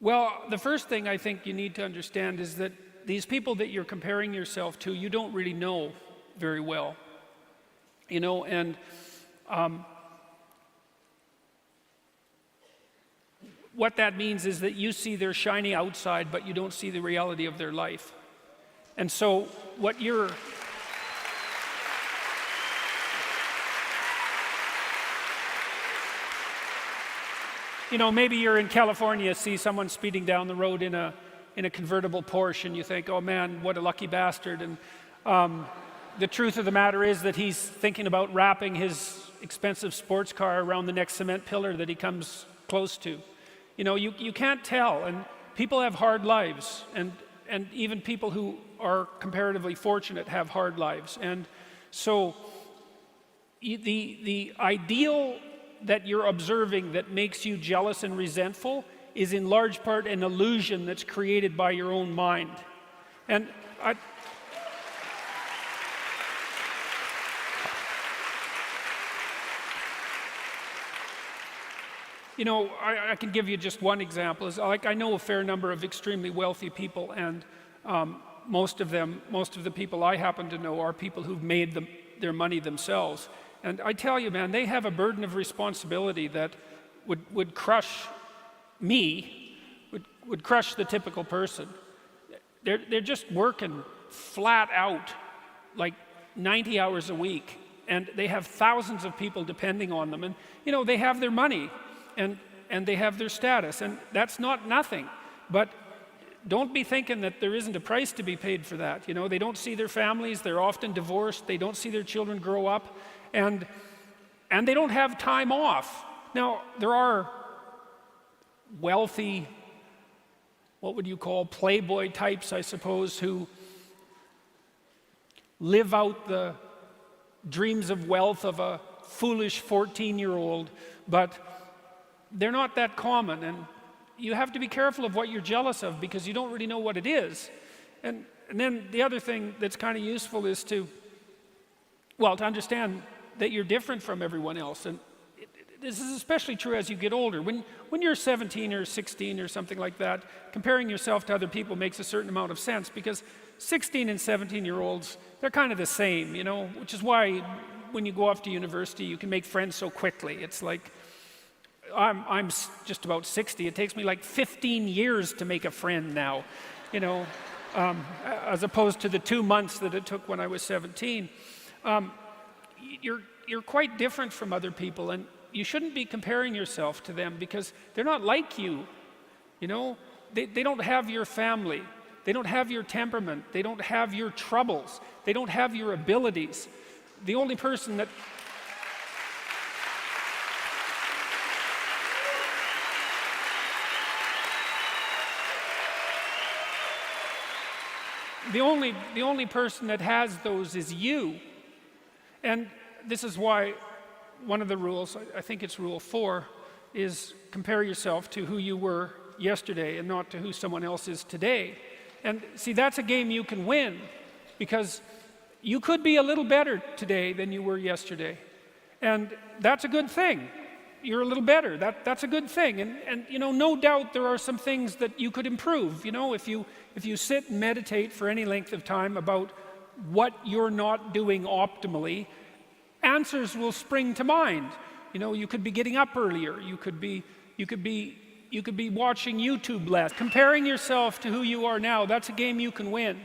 Well, the first thing I think you need to understand is that these people that you're comparing yourself to, you don't really know very well. And what that means is that you see their shiny outside, but you don't see the reality of their life. And so what you're... maybe you're in California, see someone speeding down the road in a convertible Porsche, and you think, oh man, what a lucky bastard. And the truth of the matter is that he's thinking about wrapping his expensive sports car around the next cement pillar that he comes close to. You can't tell, and people have hard lives, and even people who are comparatively fortunate have hard lives. And so the ideal that you're observing that makes you jealous and resentful is in large part an illusion that's created by your own mind. And I can give you just one example. I know a fair number of extremely wealthy people, and most of the people I happen to know are people who've made their money themselves. And I tell you, man, they have a burden of responsibility that would crush me, would crush the typical person. They're just working flat out, like 90 hours a week, and they have thousands of people depending on them. And they have their money, and they have their status, and that's not nothing. But don't be thinking that there isn't a price to be paid for that. They don't see their families, they're often divorced, they don't see their children grow up, and they don't have time off. Now, there are wealthy, what would you call, playboy types, I suppose, who live out the dreams of wealth of a foolish 14-year-old, but they're not that common, and you have to be careful of what you're jealous of because you don't really know what it is. And then the other thing that's kind of useful is to understand that you're different from everyone else. And this is especially true as you get older. When you're 17 or 16 or something like that, comparing yourself to other people makes a certain amount of sense because 16 and 17-year-olds, they're kind of the same, which is why when you go off to university, you can make friends so quickly. It's like, I'm just about 60. It takes me like 15 years to make a friend now, as opposed to the 2 months that it took when I was 17. You're quite different from other people, and you shouldn't be comparing yourself to them because they're not like you. They don't have your family. They don't have your temperament. They don't have your troubles. They don't have your abilities. The only person that... The only person that has those is you. And this is why one of the rules, I think it's rule 4, is compare yourself to who you were yesterday and not to who someone else is today. And see, that's a game you can win because you could be a little better today than you were yesterday. And that's a good thing. You're a little better. That's a good thing. And no doubt there are some things that you could improve. If you sit and meditate for any length of time about what you're not doing optimally, answers will spring to mind. You could be getting up earlier. You could be watching YouTube less. Comparing yourself to who you are now, that's a game you can win.